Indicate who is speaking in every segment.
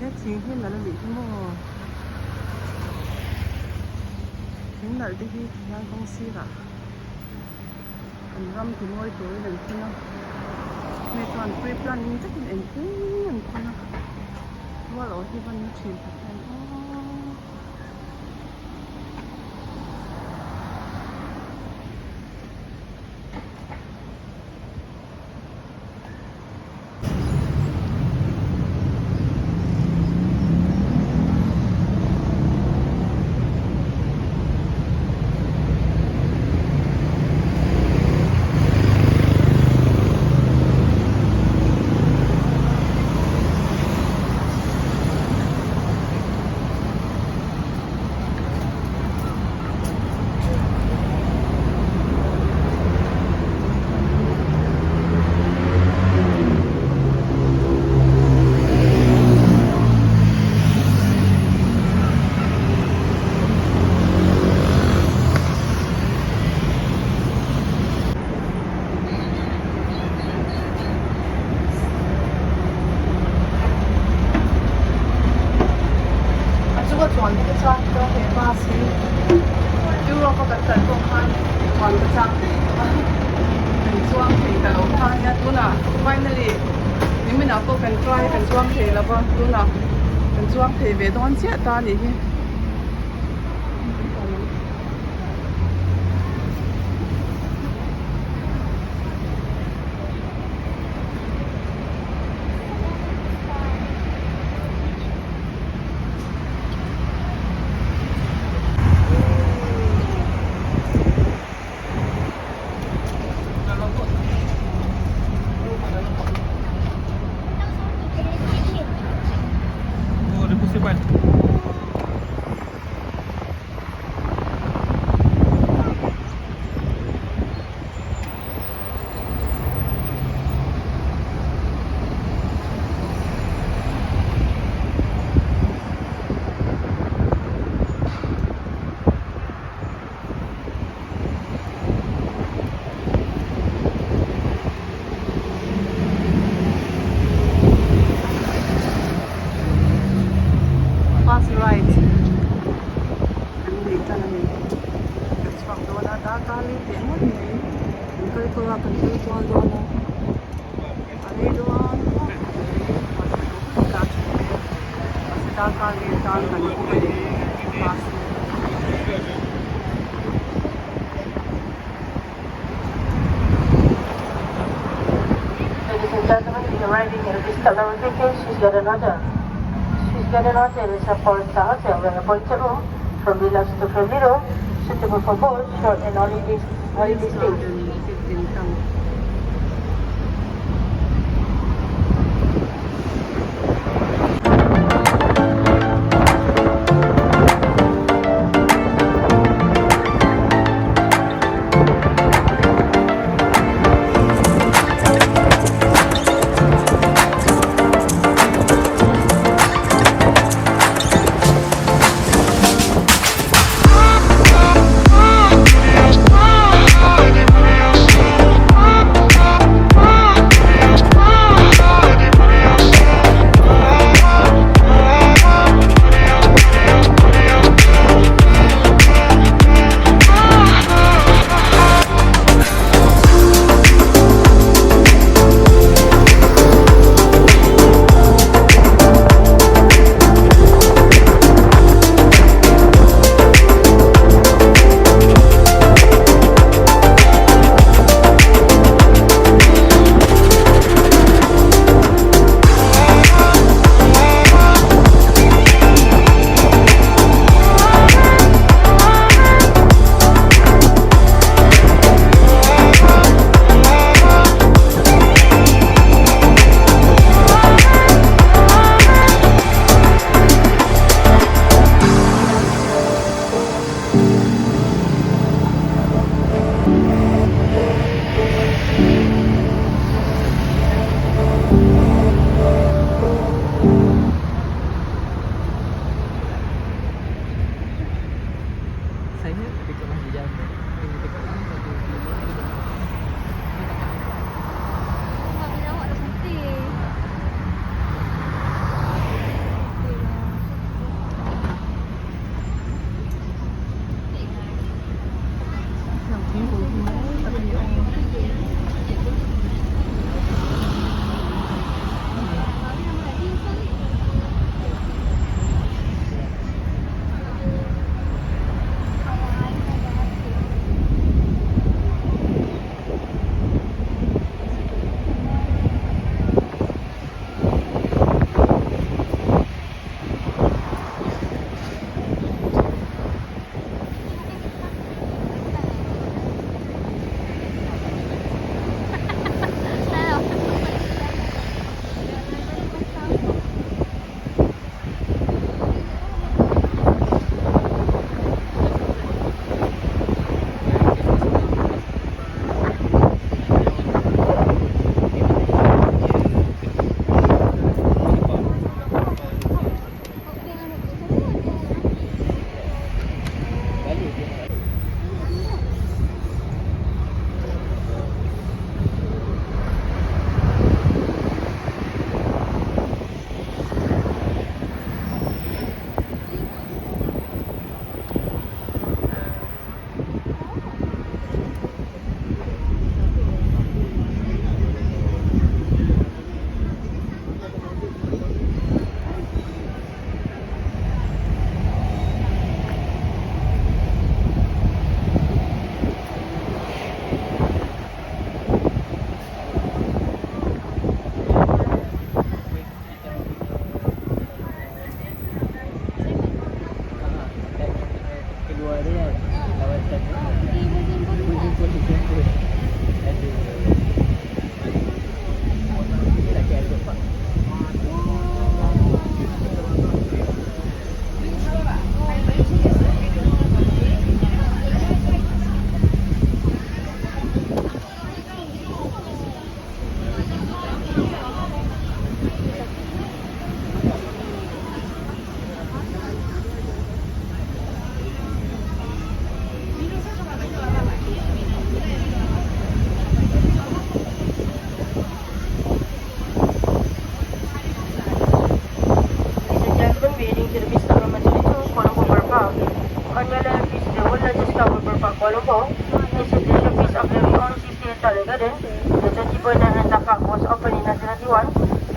Speaker 1: thế chính thêm là bị cái mồ chính là đi đang công si cả râm thì ngồi tối đừng khi nào mẹ toàn pre-planning chắc là em cứ ăn con nàoว่าเราที่วันนี้ฉีดกันfinally 你们两个跟 try 跟装配了吧？对了，跟装配别东西打里去。
Speaker 2: She's got an hotel is a four-star hotel with an appointed room from deluxe to family room, suitable for both short and holiday stays.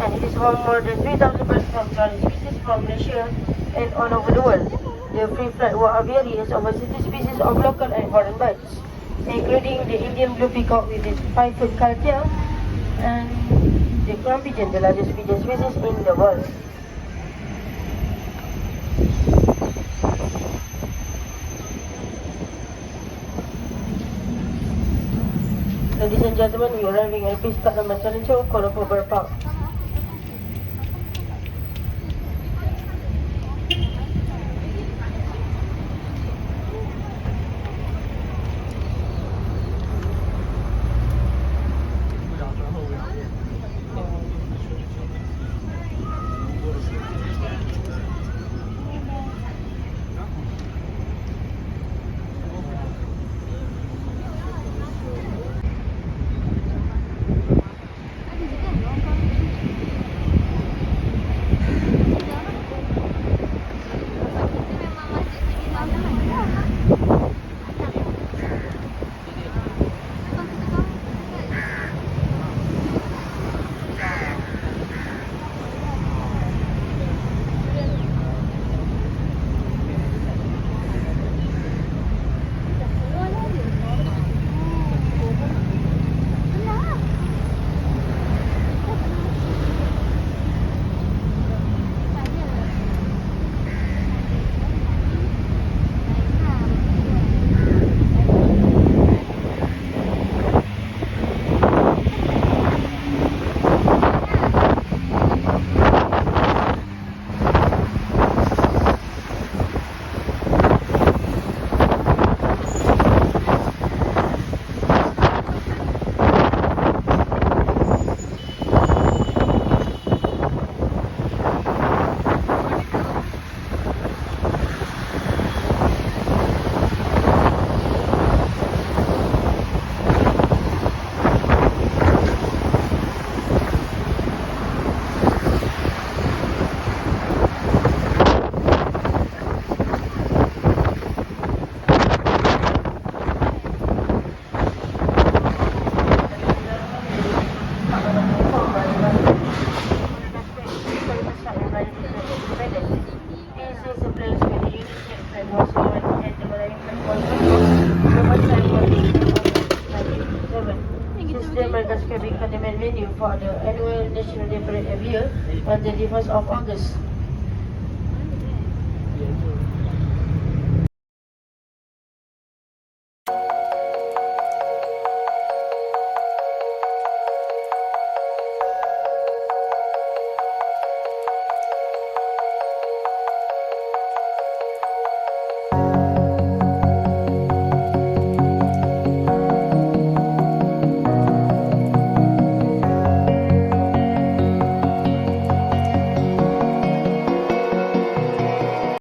Speaker 2: and it is home more than 3,000 birds from 20 species from Malaysia and all over the world. The free flight walk aviary is over 60 species of local and foreign birds, including the Indian blue peacock with its 5-foot tail and the crown pigeon, the largest pigeon species in the world. Ladies and gentlemen, we are arriving at Peace Park number 22, Kualalumpur Roof. Venue for the annual National Day Parade every year on the 31st of August.